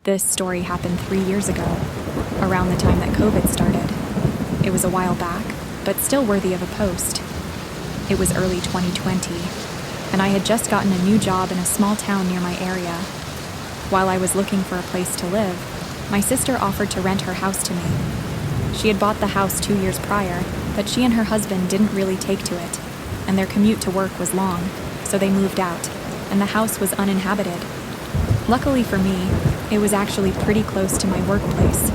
This story happened 3 years ago, around the time that COVID started. It was a while back, but still worthy of a post. It was early 2020, and I had just gotten a new job in a small town near my area. While I was looking for a place to live, my sister offered to rent her house to me. She had bought the house 2 years prior, but she and her husband didn't really take to it, and their commute to work was long, so they moved out, and the house was uninhabited. Luckily for me, it was actually pretty close to my workplace,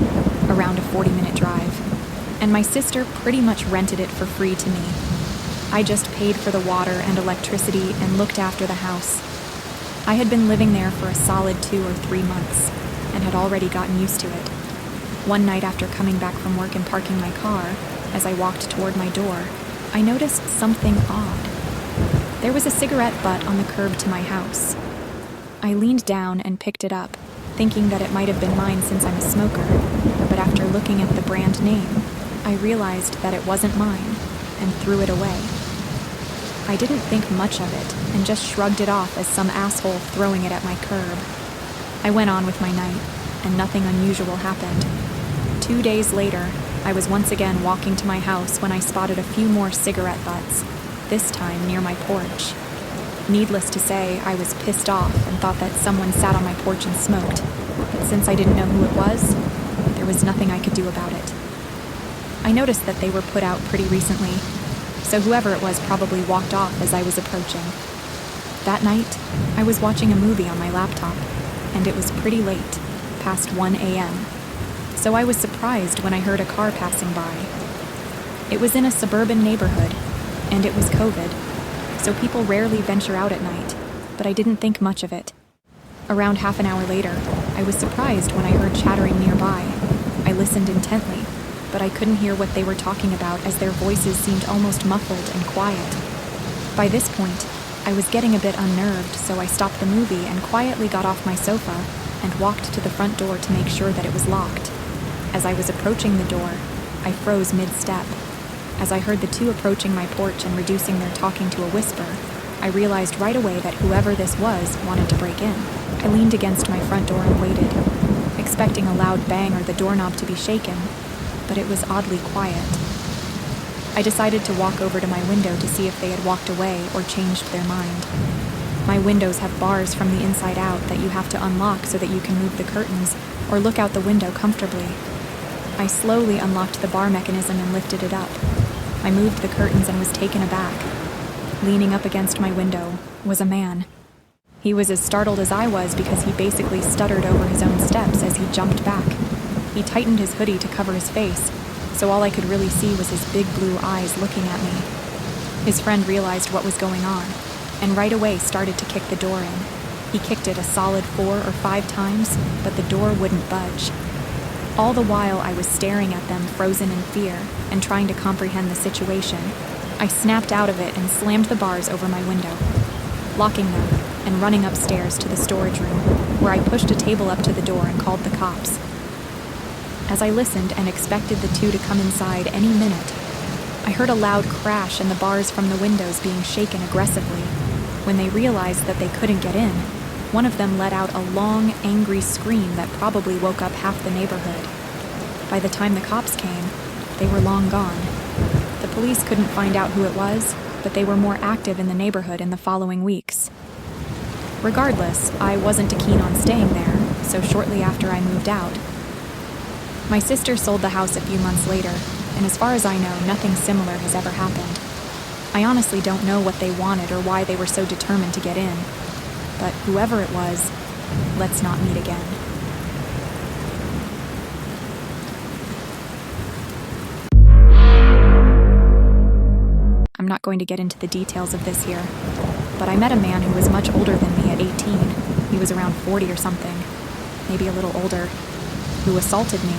around a 40-minute drive, and my sister pretty much rented it for free to me. I just paid for the water and electricity and looked after the house. I had been living there for a solid 2 or 3 months, and had already gotten used to it. One night after coming back from work and parking my car, as I walked toward my door, I noticed something odd. There was a cigarette butt on the curb to my house. I leaned down and picked it up, thinking that it might have been mine since I'm a smoker, but after looking at the brand name, I realized that it wasn't mine, and threw it away. I didn't think much of it, and just shrugged it off as some asshole throwing it at my curb. I went on with my night, and nothing unusual happened. 2 days later, I was once again walking to my house when I spotted a few more cigarette butts, this time near my porch. Needless to say, I was pissed off and thought that someone sat on my porch and smoked, but since I didn't know who it was, there was nothing I could do about it. I noticed that they were put out pretty recently, so whoever it was probably walked off as I was approaching. That night, I was watching a movie on my laptop, and it was pretty late, past 1 a.m., so I was surprised when I heard a car passing by. It was in a suburban neighborhood, and it was COVID, so people rarely venture out at night, but I didn't think much of it. Around half an hour later, I was surprised when I heard chattering nearby. I listened intently, but I couldn't hear what they were talking about as their voices seemed almost muffled and quiet. By this point, I was getting a bit unnerved, so I stopped the movie and quietly got off my sofa and walked to the front door to make sure that it was locked. As I was approaching the door, I froze mid-step. As I heard the two approaching my porch and reducing their talking to a whisper, I realized right away that whoever this was wanted to break in. I leaned against my front door and waited, expecting a loud bang or the doorknob to be shaken, but it was oddly quiet. I decided to walk over to my window to see if they had walked away or changed their mind. My windows have bars from the inside out that you have to unlock so that you can move the curtains or look out the window comfortably. I slowly unlocked the bar mechanism and lifted it up. I moved the curtains and was taken aback. Leaning up against my window was a man. He was as startled as I was because he basically stuttered over his own steps as he jumped back. He tightened his hoodie to cover his face, so all I could really see was his big blue eyes looking at me. His friend realized what was going on, and right away started to kick the door in. He kicked it a solid 4 or 5 times, but the door wouldn't budge. All the while I was staring at them, frozen in fear, and trying to comprehend the situation. I snapped out of it and slammed the bars over my window, locking them and running upstairs to the storage room, where I pushed a table up to the door and called the cops. As I listened and expected the two to come inside any minute, I heard a loud crash and the bars from the windows being shaken aggressively. When they realized that they couldn't get in, one of them let out a long, angry scream that probably woke up half the neighborhood. By the time the cops came, they were long gone. The police couldn't find out who it was, but they were more active in the neighborhood in the following weeks. Regardless, I wasn't too keen on staying there, so shortly after I moved out. My sister sold the house a few months later, and as far as I know, nothing similar has ever happened. I honestly don't know what they wanted or why they were so determined to get in. But whoever it was, let's not meet again. I'm not going to get into the details of this here, but I met a man who was much older than me at 18. He was around 40 or something, maybe a little older, who assaulted me.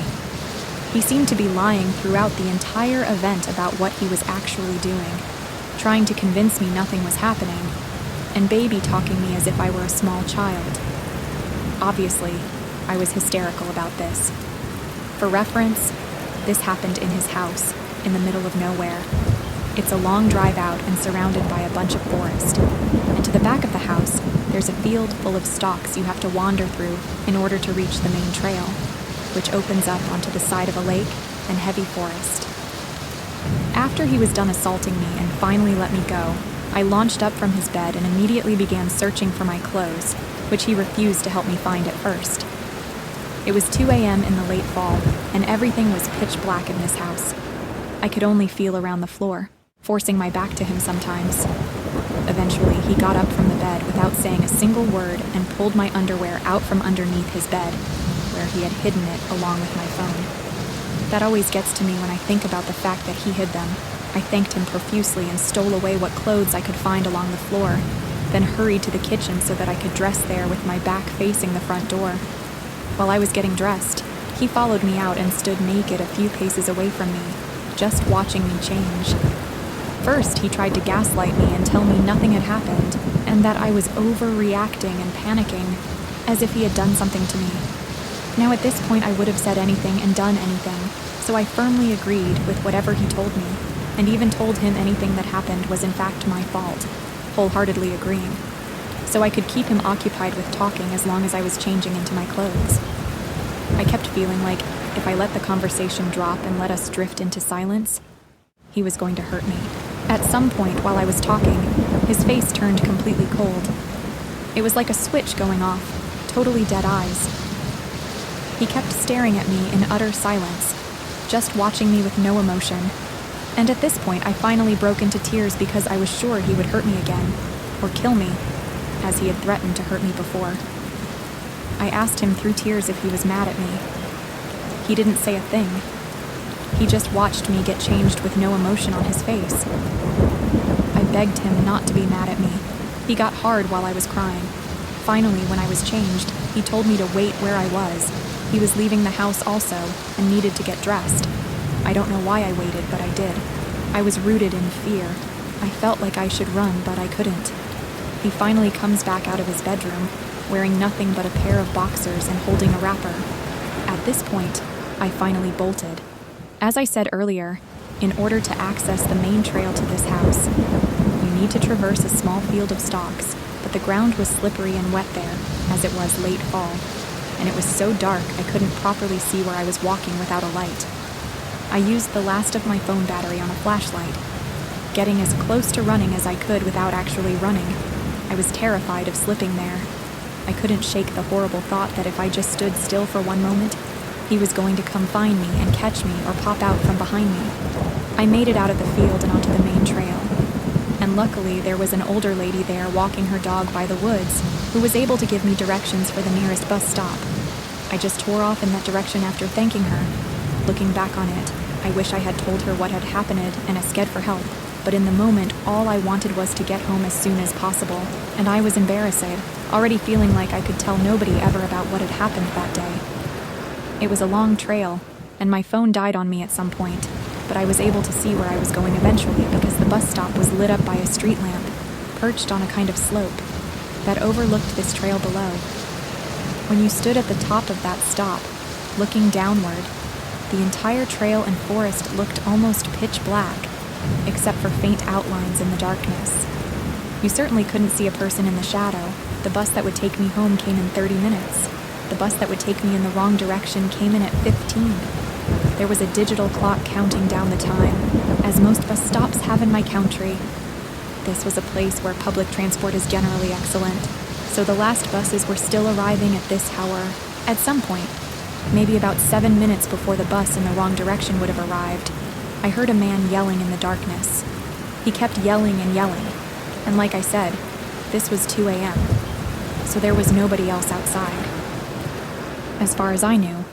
He seemed to be lying throughout the entire event about what he was actually doing, trying to convince me nothing was happening, and baby-talking me as if I were a small child. Obviously, I was hysterical about this. For reference, this happened in his house, in the middle of nowhere. It's a long drive out and surrounded by a bunch of forest, and to the back of the house, there's a field full of stalks you have to wander through in order to reach the main trail, which opens up onto the side of a lake and heavy forest. After he was done assaulting me and finally let me go, I launched up from his bed and immediately began searching for my clothes, which he refused to help me find at first. It was 2 a.m. in the late fall, and everything was pitch black in this house. I could only feel around the floor, forcing my back to him sometimes. Eventually, he got up from the bed without saying a single word and pulled my underwear out from underneath his bed, where he had hidden it along with my phone. That always gets to me when I think about the fact that he hid them. I thanked him profusely and stole away what clothes I could find along the floor, then hurried to the kitchen so that I could dress there with my back facing the front door. While I was getting dressed, he followed me out and stood naked a few paces away from me, just watching me change. First, he tried to gaslight me and tell me nothing had happened, and that I was overreacting and panicking, as if he had done something to me. Now at this point I would have said anything and done anything, so I firmly agreed with whatever he told me, and even told him anything that happened was in fact my fault, wholeheartedly agreeing, so I could keep him occupied with talking as long as I was changing into my clothes. I kept feeling like if I let the conversation drop and let us drift into silence, he was going to hurt me. At some point while I was talking, his face turned completely cold. It was like a switch going off, totally dead eyes. He kept staring at me in utter silence, just watching me with no emotion. And at this point, I finally broke into tears because I was sure he would hurt me again, or kill me, as he had threatened to hurt me before. I asked him through tears if he was mad at me. He didn't say a thing. He just watched me get changed with no emotion on his face. I begged him not to be mad at me. He got hard while I was crying. Finally, when I was changed, he told me to wait where I was. He was leaving the house also, and needed to get dressed. I don't know why I waited, but I did. I was rooted in fear. I felt like I should run, but I couldn't. He finally comes back out of his bedroom, wearing nothing but a pair of boxers and holding a wrapper. At this point, I finally bolted. As I said earlier, in order to access the main trail to this house, you need to traverse a small field of stalks, but the ground was slippery and wet there, as it was late fall, and it was so dark I couldn't properly see where I was walking without a light. I used the last of my phone battery on a flashlight, getting as close to running as I could without actually running. I was terrified of slipping there. I couldn't shake the horrible thought that if I just stood still for one moment, he was going to come find me and catch me or pop out from behind me. I made it out of the field and onto the main trail. And luckily, there was an older lady there walking her dog by the woods who was able to give me directions for the nearest bus stop. I just tore off in that direction after thanking her. Looking back on it, I wish I had told her what had happened and asked for help, but in the moment, all I wanted was to get home as soon as possible, and I was embarrassed, already feeling like I could tell nobody ever about what had happened that day. It was a long trail, and my phone died on me at some point, but I was able to see where I was going eventually because the bus stop was lit up by a street lamp, perched on a kind of slope, that overlooked this trail below. When you stood at the top of that stop, looking downward, the entire trail and forest looked almost pitch black, except for faint outlines in the darkness. You certainly couldn't see a person in the shadow. The bus that would take me home came in 30 minutes. The bus that would take me in the wrong direction came in at 15. There was a digital clock counting down the time, as most bus stops have in my country. This was a place where public transport is generally excellent, so the last buses were still arriving at this hour. At some point, maybe about 7 minutes before the bus in the wrong direction would have arrived, I heard a man yelling in the darkness. He kept yelling and yelling, and like I said, this was 2 a.m., so there was nobody else outside. As far as I knew,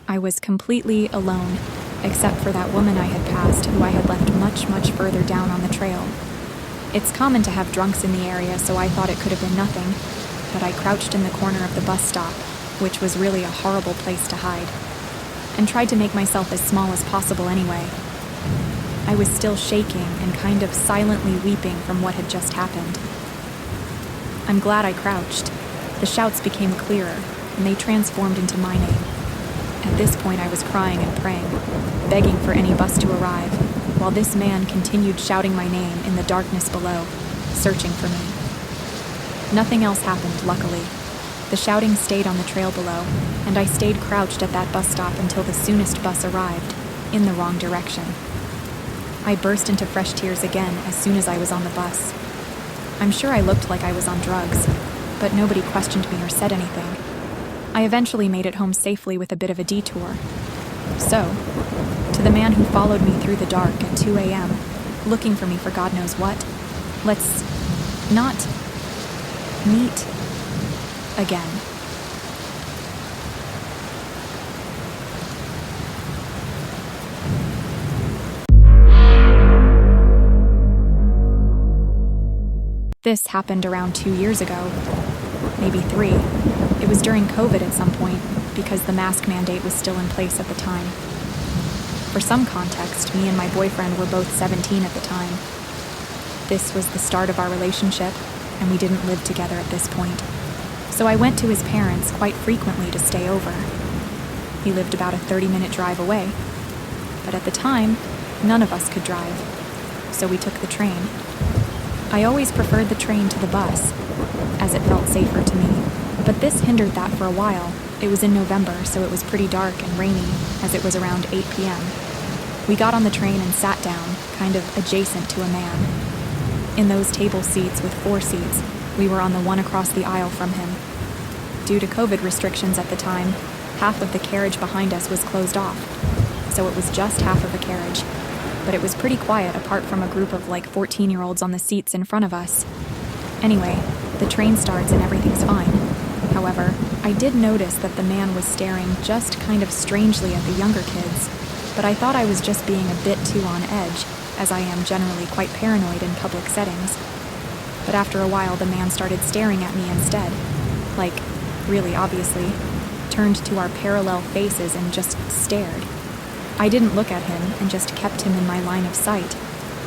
I was completely alone, except for that woman I had passed who I had left much, much further down on the trail. It's common to have drunks in the area, so I thought it could have been nothing, but I crouched in the corner of the bus stop, which was really a horrible place to hide, and tried to make myself as small as possible anyway. I was still shaking and kind of silently weeping from what had just happened. I'm glad I crouched. The shouts became clearer, and they transformed into my name. At this point I was crying and praying, begging for any bus to arrive, while this man continued shouting my name in the darkness below, searching for me. Nothing else happened, luckily. The shouting stayed on the trail below, and I stayed crouched at that bus stop until the soonest bus arrived, in the wrong direction. I burst into fresh tears again as soon as I was on the bus. I'm sure I looked like I was on drugs, but nobody questioned me or said anything. I eventually made it home safely with a bit of a detour. So, to the man who followed me through the dark at 2 a.m., looking for me for God knows what, let's not meet again. This happened around 2 years ago, maybe 3. It was during COVID at some point, because the mask mandate was still in place at the time. For some context, me and my boyfriend were both 17 at the time. This was the start of our relationship, and we didn't live together at this point. So I went to his parents quite frequently to stay over. He lived about a 30-minute drive away, but at the time, none of us could drive, so we took the train. I always preferred the train to the bus, as it felt safer to me, but this hindered that for a while. It was in November, so it was pretty dark and rainy, as it was around 8 p.m. We got on the train and sat down, kind of adjacent to a man. In those table seats with 4 seats, we were on the one across the aisle from him. Due to COVID restrictions at the time, half of the carriage behind us was closed off, so it was just half of a carriage. But it was pretty quiet apart from a group of like 14-year-olds on the seats in front of us. Anyway, the train starts and everything's fine. However, I did notice that the man was staring just kind of strangely at the younger kids, but I thought I was just being a bit too on edge, as I am generally quite paranoid in public settings. But after a while, the man started staring at me instead. Like, really obviously, turned to our parallel faces and just stared. I didn't look at him and just kept him in my line of sight,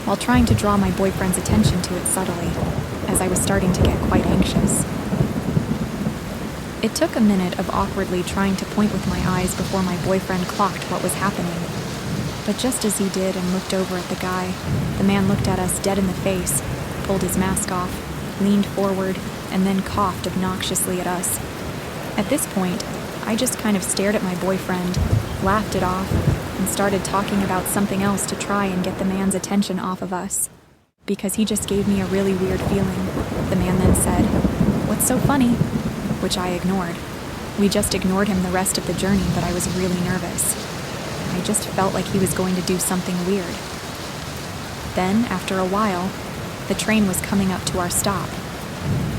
while trying to draw my boyfriend's attention to it subtly, as I was starting to get quite anxious. It took a minute of awkwardly trying to point with my eyes before my boyfriend clocked what was happening. But just as he did and looked over at the guy, the man looked at us dead in the face, pulled his mask off, leaned forward, and then coughed obnoxiously at us. At this point, I just kind of stared at my boyfriend, laughed it off, and started talking about something else to try and get the man's attention off of us. Because he just gave me a really weird feeling. The man then said, "What's so funny?" Which I ignored. We just ignored him the rest of the journey, but I was really nervous. I just felt like he was going to do something weird. Then, after a while, the train was coming up to our stop.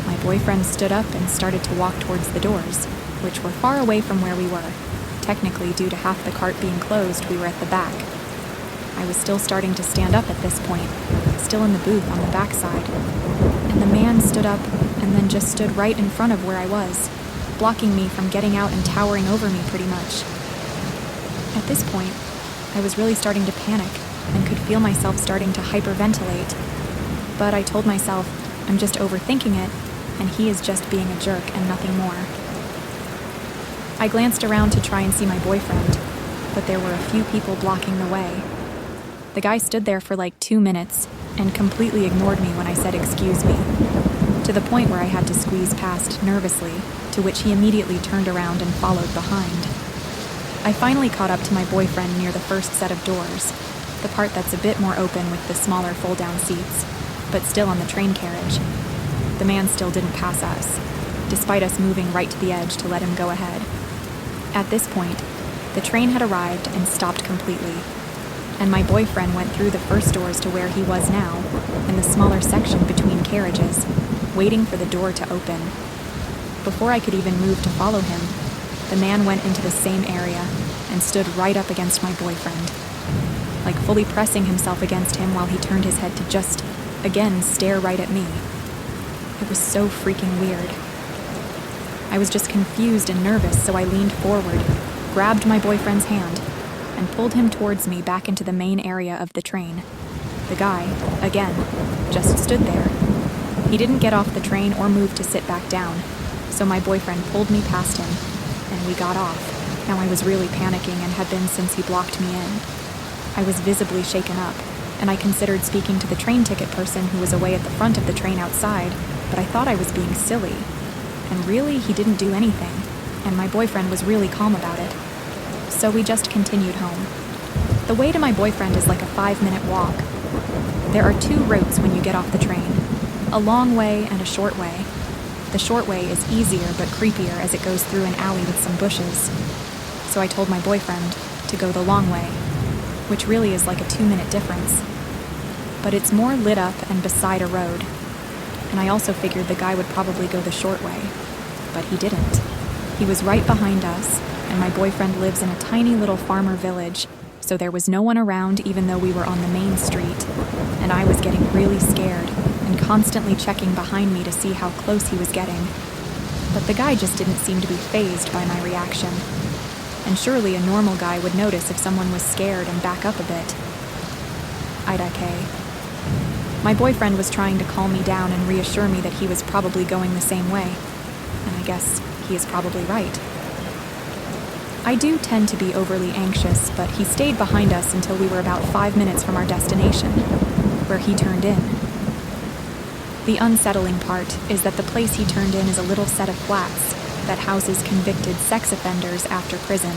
My boyfriend stood up and started to walk towards the doors, which were far away from where we were. Technically, due to half the cart being closed, we were at the back. I was still starting to stand up at this point, still in the booth on the backside. And the man stood up and then just stood right in front of where I was, blocking me from getting out and towering over me pretty much. At this point, I was really starting to panic and could feel myself starting to hyperventilate. But I told myself, I'm just overthinking it, and he is just being a jerk and nothing more. I glanced around to try and see my boyfriend, but there were a few people blocking the way. The guy stood there for like 2 minutes and completely ignored me when I said excuse me, to the point where I had to squeeze past nervously, to which he immediately turned around and followed behind. I finally caught up to my boyfriend near the first set of doors, the part that's a bit more open with the smaller fold-down seats, but still on the train carriage. The man still didn't pass us, despite us moving right to the edge to let him go ahead. At this point, the train had arrived and stopped completely, and my boyfriend went through the first doors to where he was now, in the smaller section between carriages, waiting for the door to open. Before I could even move to follow him, the man went into the same area and stood right up against my boyfriend, like fully pressing himself against him while he turned his head to just, again, stare right at me. It was so freaking weird. I was just confused and nervous, so I leaned forward, grabbed my boyfriend's hand, and pulled him towards me back into the main area of the train. The guy, again, just stood there. He didn't get off the train or move to sit back down, so my boyfriend pulled me past him, and we got off. Now I was really panicking and had been since he blocked me in. I was visibly shaken up, and I considered speaking to the train ticket person who was away at the front of the train outside, but I thought I was being silly. And really, he didn't do anything, and my boyfriend was really calm about it. So we just continued home. The way to my boyfriend is like a 5-minute walk. There are 2 routes when you get off the train, a long way and a short way. The short way is easier but creepier as it goes through an alley with some bushes. So I told my boyfriend to go the long way, which really is like a 2-minute difference. But it's more lit up and beside a road. And I also figured the guy would probably go the short way, but he didn't. He was right behind us, and my boyfriend lives in a tiny little farmer village, so there was no one around even though we were on the main street, and I was getting really scared and constantly checking behind me to see how close he was getting. But the guy just didn't seem to be fazed by my reaction. And surely a normal guy would notice if someone was scared and back up a bit. Ida K. My boyfriend was trying to calm me down and reassure me that he was probably going the same way, and I guess he is probably right. I do tend to be overly anxious, but he stayed behind us until we were about 5 minutes from our destination, where he turned in. The unsettling part is that the place he turned in is a little set of flats that houses convicted sex offenders after prison.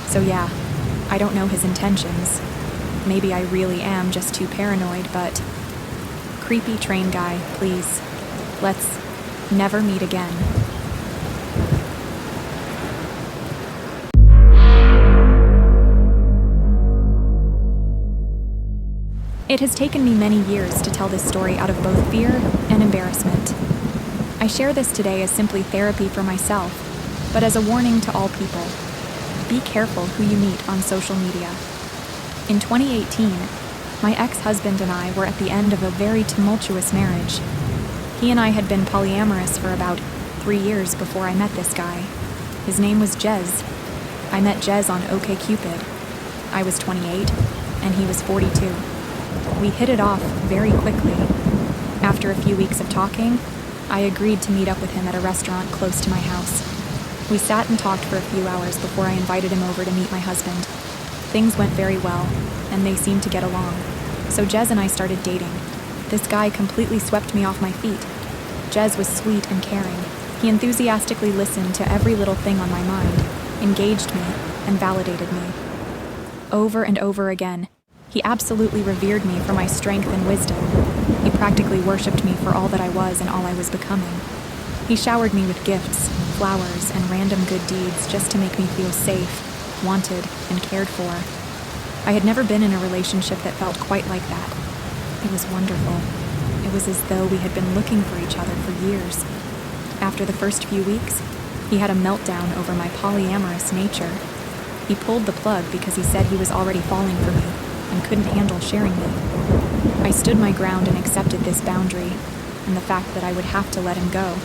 So yeah, I don't know his intentions. Maybe I really am just too paranoid, but creepy train guy, please. Let's never meet again. It has taken me many years to tell this story out of both fear and embarrassment. I share this today as simply therapy for myself, but as a warning to all people. Be careful who you meet on social media. In 2018, my ex-husband and I were at the end of a very tumultuous marriage. He and I had been polyamorous for about 3 years before I met this guy. His name was Jez. I met Jez on OkCupid. I was 28, and he was 42. We hit it off very quickly. After a few weeks of talking, I agreed to meet up with him at a restaurant close to my house. We sat and talked for a few hours before I invited him over to meet my husband. Things went very well, and they seemed to get along. So Jez and I started dating. This guy completely swept me off my feet. Jez was sweet and caring. He enthusiastically listened to every little thing on my mind, engaged me, and validated me. Over and over again, he absolutely revered me for my strength and wisdom. He practically worshipped me for all that I was and all I was becoming. He showered me with gifts, flowers, and random good deeds just to make me feel safe, wanted, and cared for. I had never been in a relationship that felt quite like that. It was wonderful. It was as though we had been looking for each other for years. After the first few weeks, he had a meltdown over my polyamorous nature. He pulled the plug because he said he was already falling for me and couldn't handle sharing me. I stood my ground and accepted this boundary and the fact that I would have to let him go.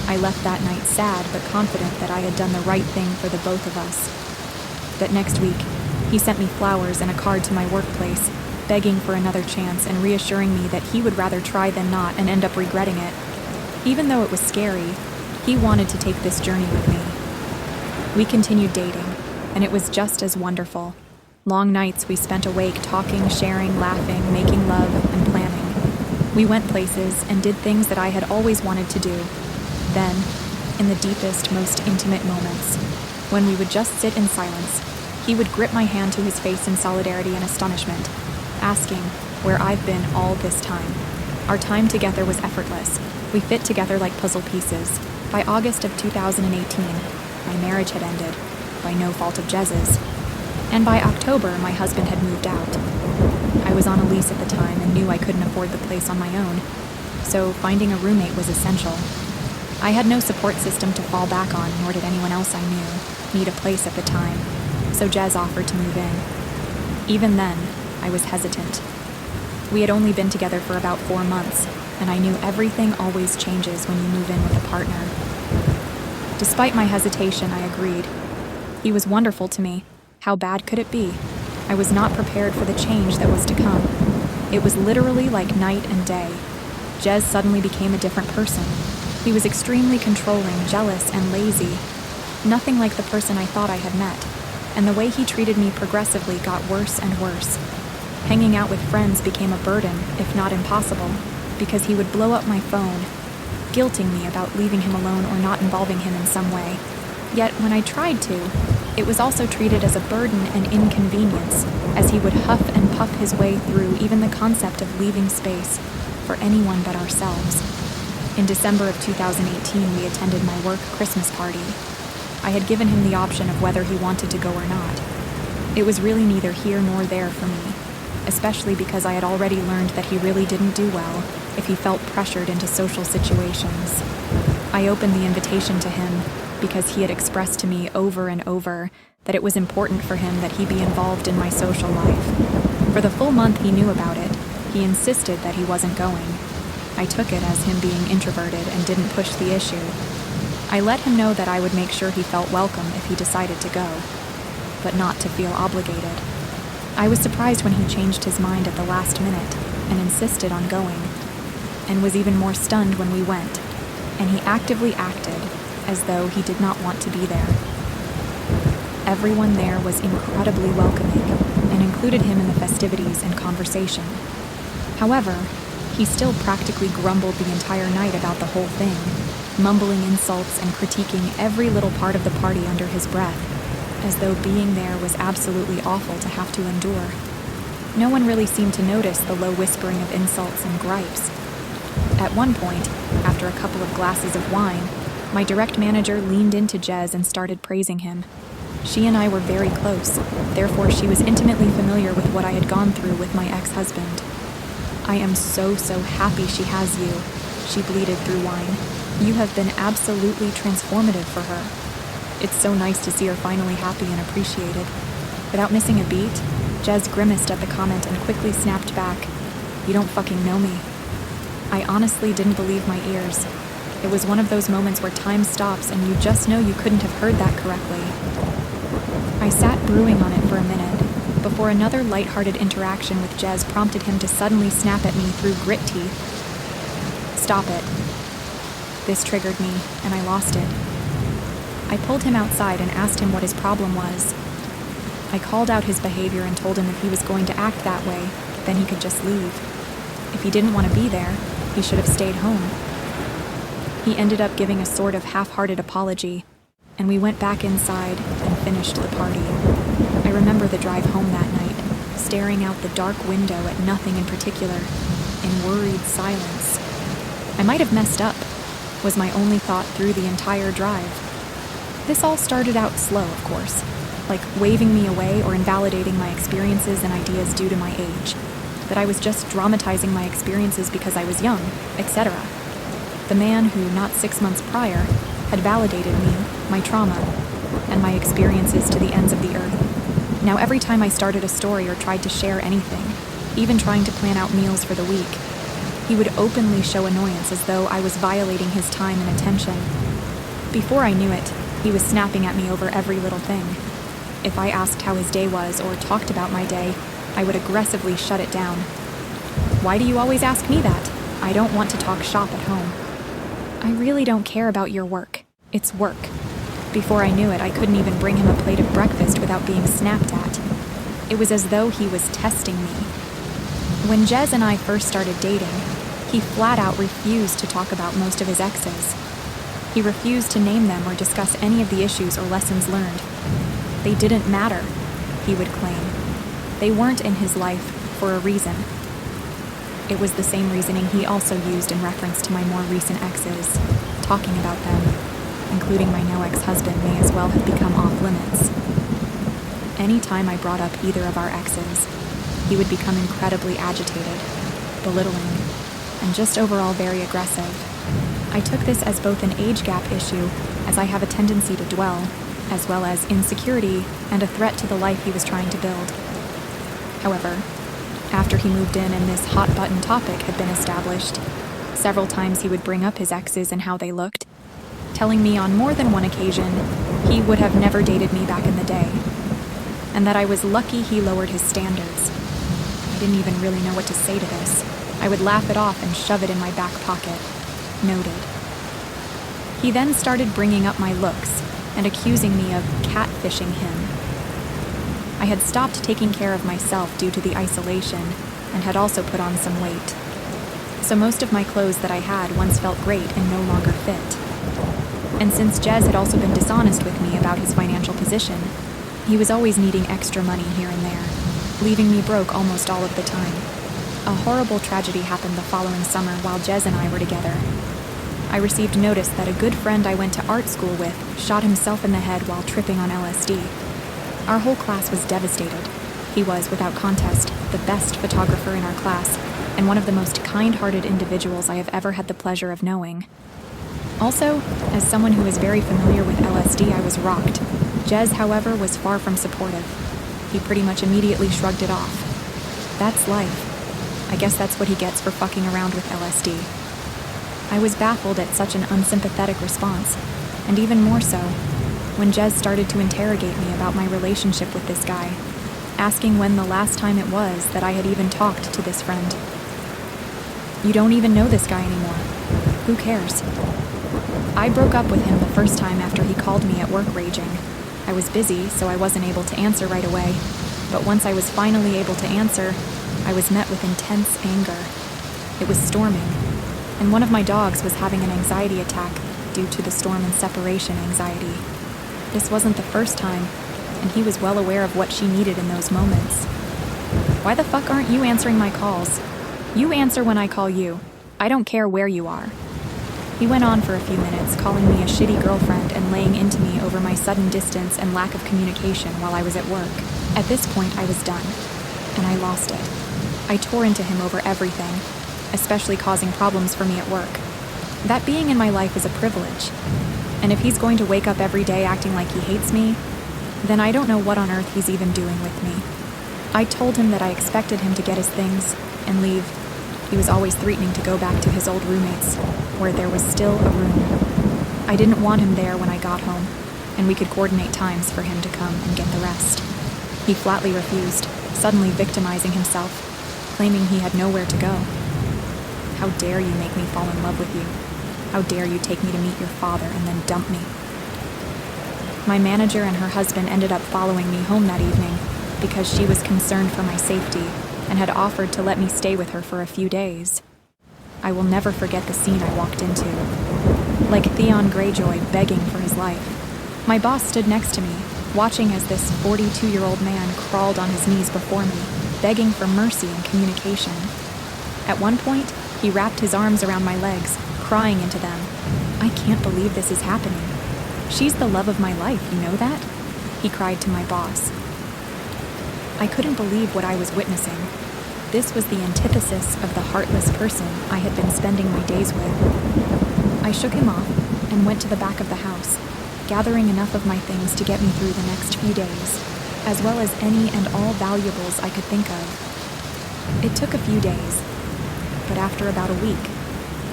I left that night sad but confident that I had done the right thing for the both of us. That next week, he sent me flowers and a card to my workplace, begging for another chance and reassuring me that he would rather try than not and end up regretting it. Even though it was scary, he wanted to take this journey with me. We continued dating, and it was just as wonderful. Long nights we spent awake talking, sharing, laughing, making love, and planning. We went places and did things that I had always wanted to do. Then, in the deepest, most intimate moments, when we would just sit in silence, he would grip my hand to his face in solidarity and astonishment, asking where I've been all this time. Our time together was effortless. We fit together like puzzle pieces. By August of 2018, my marriage had ended, by no fault of Jez's. And by October, my husband had moved out. I was on a lease at the time and knew I couldn't afford the place on my own, so finding a roommate was essential. I had no support system to fall back on, nor did anyone else I knew need a place at the time, so Jez offered to move in. Even then, I was hesitant. We had only been together for about 4 months, and I knew everything always changes when you move in with a partner. Despite my hesitation, I agreed. He was wonderful to me. How bad could it be? I was not prepared for the change that was to come. It was literally like night and day. Jez suddenly became a different person. He was extremely controlling, jealous, and lazy. Nothing like the person I thought I had met. And the way he treated me progressively got worse and worse. Hanging out with friends became a burden, if not impossible, because he would blow up my phone, guilting me about leaving him alone or not involving him in some way. Yet when I tried to, it was also treated as a burden and inconvenience, as he would huff and puff his way through even the concept of leaving space for anyone but ourselves. In December of 2018, we attended my work Christmas party. I had given him the option of whether he wanted to go or not. It was really neither here nor there for me, especially because I had already learned that he really didn't do well if he felt pressured into social situations. I opened the invitation to him because he had expressed to me over and over that it was important for him that he be involved in my social life. For the full month he knew about it, he insisted that he wasn't going. I took it as him being introverted and didn't push the issue. I let him know that I would make sure he felt welcome if he decided to go, but not to feel obligated. I was surprised when he changed his mind at the last minute and insisted on going, and was even more stunned when we went, and he actively acted as though he did not want to be there. Everyone there was incredibly welcoming and included him in the festivities and conversation. However, he still practically grumbled the entire night about the whole thing, mumbling insults and critiquing every little part of the party under his breath, as though being there was absolutely awful to have to endure. No one really seemed to notice the low whispering of insults and gripes. At one point, after a couple of glasses of wine, my direct manager leaned into Jez and started praising him. She and I were very close, therefore she was intimately familiar with what I had gone through with my ex-husband. "I am so happy she has you," she bleated through wine. "You have been absolutely transformative for her. It's so nice to see her finally happy and appreciated." Without missing a beat, Jez grimaced at the comment and quickly snapped back, "You don't fucking know me." I honestly didn't believe my ears. It was one of those moments where time stops and you just know you couldn't have heard that correctly. I sat brewing on it for a minute, before another lighthearted interaction with Jez prompted him to suddenly snap at me through grit teeth. "Stop it." This triggered me, and I lost it. I pulled him outside and asked him what his problem was. I called out his behavior and told him if he was going to act that way, then he could just leave. If he didn't want to be there, he should have stayed home. He ended up giving a sort of half-hearted apology, and we went back inside and finished the party. I remember the drive home that night, staring out the dark window at nothing in particular, in worried silence. I might have messed up, was my only thought through the entire drive. This all started out slow, of course, like waving me away or invalidating my experiences and ideas due to my age, that I was just dramatizing my experiences because I was young, etc. The man who, not 6 months prior, had validated me, my trauma, and my experiences to the ends of the earth. Now every time I started a story or tried to share anything, even trying to plan out meals for the week, he would openly show annoyance as though I was violating his time and attention. Before I knew it, he was snapping at me over every little thing. If I asked how his day was or talked about my day, I would aggressively shut it down. "Why do you always ask me that? I don't want to talk shop at home." "I really don't care about your work. It's work." Before I knew it, I couldn't even bring him a plate of breakfast without being snapped at. It was as though he was testing me. When Jez and I first started dating, he flat out refused to talk about most of his exes. He refused to name them or discuss any of the issues or lessons learned. They didn't matter, he would claim. They weren't in his life for a reason. It was the same reasoning he also used in reference to my more recent exes. Talking about them, including my now ex-husband, may as well have become off limits. Any time I brought up either of our exes, he would become incredibly agitated, belittling, and just overall very aggressive. I took this as both an age gap issue, as I have a tendency to dwell, as well as insecurity and a threat to the life he was trying to build. However, after he moved in and this hot-button topic had been established, several times he would bring up his exes and how they looked, telling me on more than one occasion he would have never dated me back in the day, and that I was lucky he lowered his standards. I didn't even really know what to say to this. I would laugh it off and shove it in my back pocket. Noted. He then started bringing up my looks and accusing me of catfishing him. I had stopped taking care of myself due to the isolation and had also put on some weight. so most of my clothes that I had once felt great and no longer fit. And since Jez had also been dishonest with me about his financial position, he was always needing extra money here and there, leaving me broke almost all of the time. A horrible tragedy happened the following summer while Jez and I were together. I received notice that a good friend I went to art school with shot himself in the head while tripping on LSD. Our whole class was devastated. He was, without contest, the best photographer in our class, and one of the most kind-hearted individuals I have ever had the pleasure of knowing. Also, as someone who is very familiar with LSD, I was rocked. Jez, however, was far from supportive. He pretty much immediately shrugged it off. That's life. I guess that's what he gets for fucking around with LSD. I was baffled at such an unsympathetic response, and even more so when Jez started to interrogate me about my relationship with this guy, asking when the last time it was that I had even talked to this friend. You don't even know this guy anymore. Who cares? I broke up with him the first time after he called me at work raging. I was busy, so I wasn't able to answer right away, but once I was finally able to answer, I was met with intense anger. It was storming, and one of my dogs was having an anxiety attack due to the storm and separation anxiety. This wasn't the first time, and he was well aware of what she needed in those moments. Why the fuck aren't you answering my calls? You answer when I call you. I don't care where you are. He went on for a few minutes, calling me a shitty girlfriend and laying into me over my sudden distance and lack of communication while I was at work. At this point, I was done, and I lost it. I tore into him over everything, especially causing problems for me at work. That being in my life is a privilege, and if he's going to wake up every day acting like he hates me, then I don't know what on earth he's even doing with me. I told him that I expected him to get his things and leave. He was always threatening to go back to his old roommates, where there was still a room. I didn't want him there when I got home, and we could coordinate times for him to come and get the rest. He flatly refused, suddenly victimizing himself, claiming he had nowhere to go. How dare you make me fall in love with you? How dare you take me to meet your father and then dump me? My manager and her husband ended up following me home that evening because she was concerned for my safety and had offered to let me stay with her for a few days. I will never forget the scene I walked into. Like Theon Greyjoy begging for his life. My boss stood next to me, watching as this 42-year-old man crawled on his knees before me, begging for mercy and communication. At one point, he wrapped his arms around my legs, crying into them. I can't believe this is happening. She's the love of my life, you know that? He cried to my boss. I couldn't believe what I was witnessing. This was the antithesis of the heartless person I had been spending my days with. I shook him off and went to the back of the house, gathering enough of my things to get me through the next few days, as well as any and all valuables I could think of. It took a few days, but after about a week,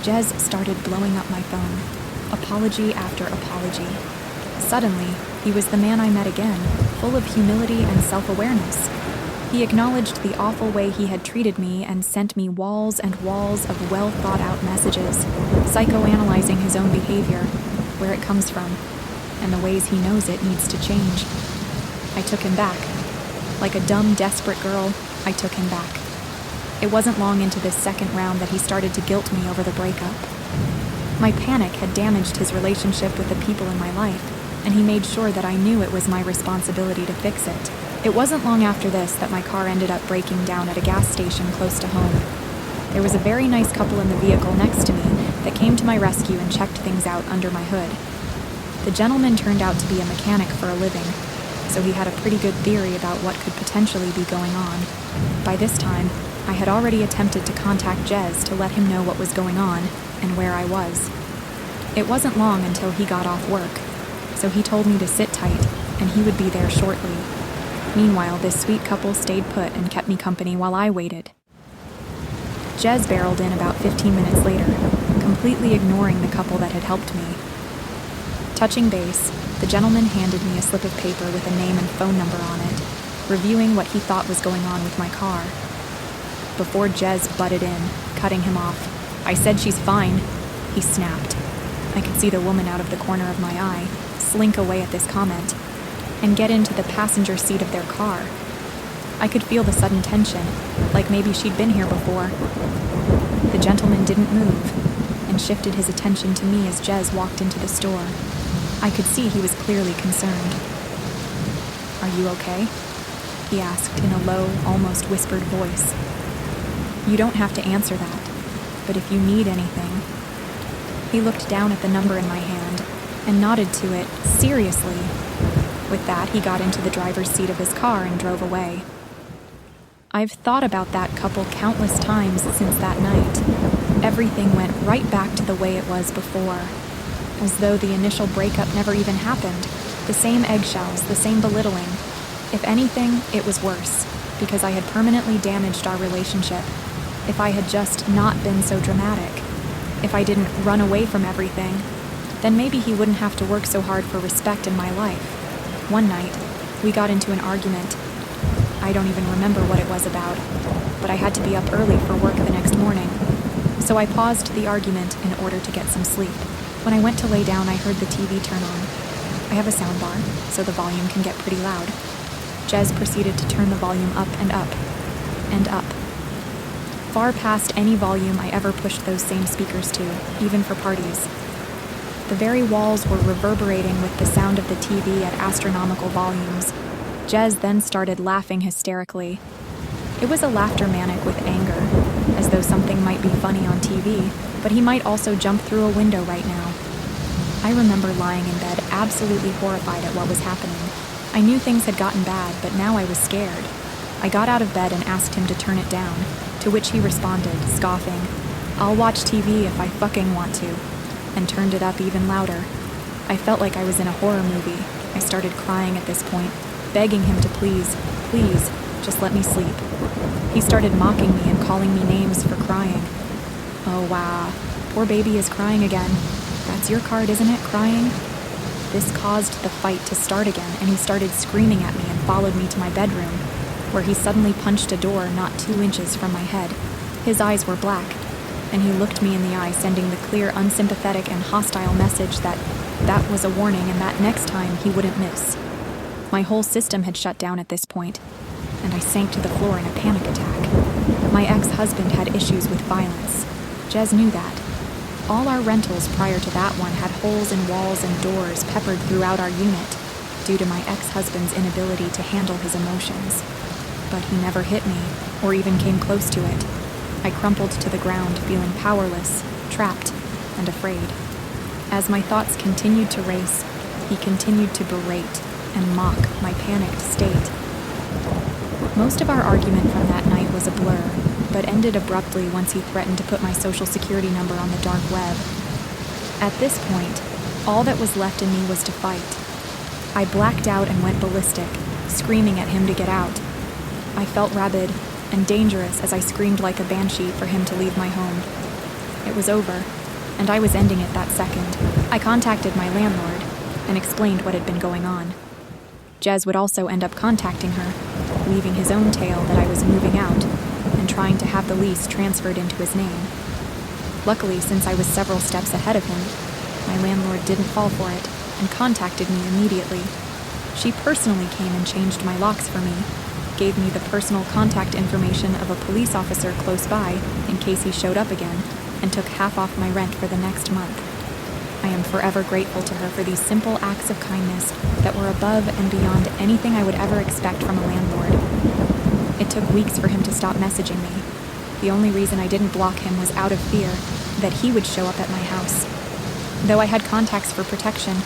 Jez started blowing up my phone, apology after apology. Suddenly, he was the man I met again, full of humility and self-awareness. He acknowledged the awful way he had treated me and sent me walls and walls of well-thought-out messages, psychoanalyzing his own behavior, where it comes from, and the ways he knows it needs to change. I took him back. Like a dumb, desperate girl, I took him back. It wasn't long into this second round that he started to guilt me over the breakup. My panic had damaged his relationship with the people in my life, and he made sure that I knew it was my responsibility to fix it. It wasn't long after this that my car ended up breaking down at a gas station close to home. There was a very nice couple in the vehicle next to me that came to my rescue and checked things out under my hood. The gentleman turned out to be a mechanic for a living, so he had a pretty good theory about what could potentially be going on. By this time, I had already attempted to contact Jez to let him know what was going on and where I was. It wasn't long until he got off work, so he told me to sit tight and he would be there shortly. Meanwhile, this sweet couple stayed put and kept me company while I waited. Jez barreled in about 15 minutes later, completely ignoring the couple that had helped me. Touching base, the gentleman handed me a slip of paper with a name and phone number on it, reviewing what he thought was going on with my car. Before Jez butted in, cutting him off, "I said she's fine," he snapped. I could see the woman out of the corner of my eye slink away at this comment and get into the passenger seat of their car. I could feel the sudden tension, like maybe she'd been here before. The gentleman didn't move and shifted his attention to me as Jez walked into the store. I could see he was clearly concerned. "Are you okay?" he asked in a low, almost whispered voice. "You don't have to answer that, but if you need anything..." He looked down at the number in my hand and nodded to it seriously. With that, he got into the driver's seat of his car and drove away. I've thought about that couple countless times since that night. Everything went right back to the way it was before, as though the initial breakup never even happened. The same eggshells, the same belittling. If anything, it was worse, because I had permanently damaged our relationship. If I had just not been so dramatic, if I didn't run away from everything, then maybe he wouldn't have to work so hard for respect in my life. One night, we got into an argument. I don't even remember what it was about, but I had to be up early for work the next morning. So I paused the argument in order to get some sleep. When I went to lay down, I heard the TV turn on. I have a soundbar, so the volume can get pretty loud. Jez proceeded to turn the volume up and up, and up. Far past any volume I ever pushed those same speakers to, even for parties. The very walls were reverberating with the sound of the TV at astronomical volumes. Jez then started laughing hysterically. It was a laughter manic with anger, as though something might be funny on TV, but he might also jump through a window right now. I remember lying in bed absolutely horrified at what was happening. I knew things had gotten bad, but now I was scared. I got out of bed and asked him to turn it down, to which he responded, scoffing, "I'll watch TV if I fucking want to," and turned it up even louder. I felt like I was in a horror movie. I started crying at this point, begging him to please, just let me sleep. He started mocking me and calling me names for crying. "Oh wow, poor baby is crying again. That's your card, isn't it, crying?" This caused the fight to start again, and he started screaming at me and followed me to my bedroom, where he suddenly punched a door not 2 inches from my head. His eyes were black, and he looked me in the eye, sending the clear, unsympathetic, and hostile message that was a warning and that next time he wouldn't miss. My whole system had shut down at this point, and I sank to the floor in a panic attack. My ex-husband had issues with violence. Jez knew that. All our rentals prior to that one had holes in walls and doors peppered throughout our unit due to my ex-husband's inability to handle his emotions. But he never hit me, or even came close to it. I crumpled to the ground, feeling powerless, trapped, and afraid. As my thoughts continued to race, he continued to berate and mock my panicked state. Most of our argument from that night was a blur, but ended abruptly once he threatened to put my social security number on the dark web. At this point, all that was left in me was to fight. I blacked out and went ballistic, screaming at him to get out. I felt rabid and dangerous as I screamed like a banshee for him to leave my home. It was over, and I was ending it that second. I contacted my landlord and explained what had been going on. Jez would also end up contacting her, weaving his own tale that I was moving out and trying to have the lease transferred into his name. Luckily, since I was several steps ahead of him, my landlord didn't fall for it and contacted me immediately. She personally came and changed my locks for me, gave me the personal contact information of a police officer close by in case he showed up again, and took half off my rent for the next month. I am forever grateful to her for these simple acts of kindness that were above and beyond anything I would ever expect from a landlord. It took weeks for him to stop messaging me. The only reason I didn't block him was out of fear that he would show up at my house. Though I had contacts for protection,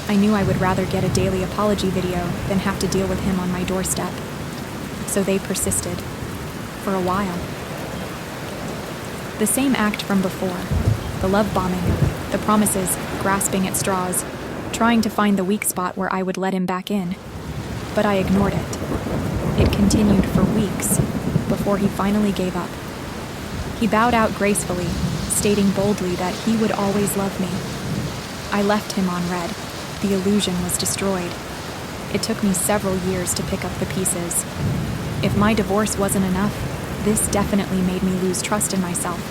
I knew I would rather get a daily apology video than have to deal with him on my doorstep. So they persisted. For a while. The same act from before. The love bombing, the promises, grasping at straws, trying to find the weak spot where I would let him back in. But I ignored it. It continued for weeks, before he finally gave up. He bowed out gracefully, stating boldly that he would always love me. I left him on red. The illusion was destroyed. It took me several years to pick up the pieces. If my divorce wasn't enough, this definitely made me lose trust in myself.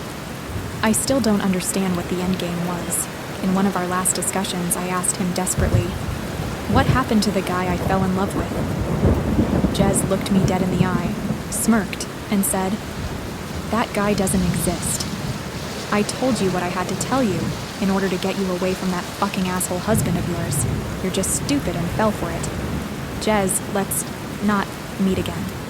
I still don't understand what the endgame was. In one of our last discussions, I asked him desperately, "What happened to the guy I fell in love with?" Jez looked me dead in the eye, smirked, and said, "That guy doesn't exist. I told you what I had to tell you in order to get you away from that fucking asshole husband of yours. You're just stupid and fell for it. Jez, let's not meet again.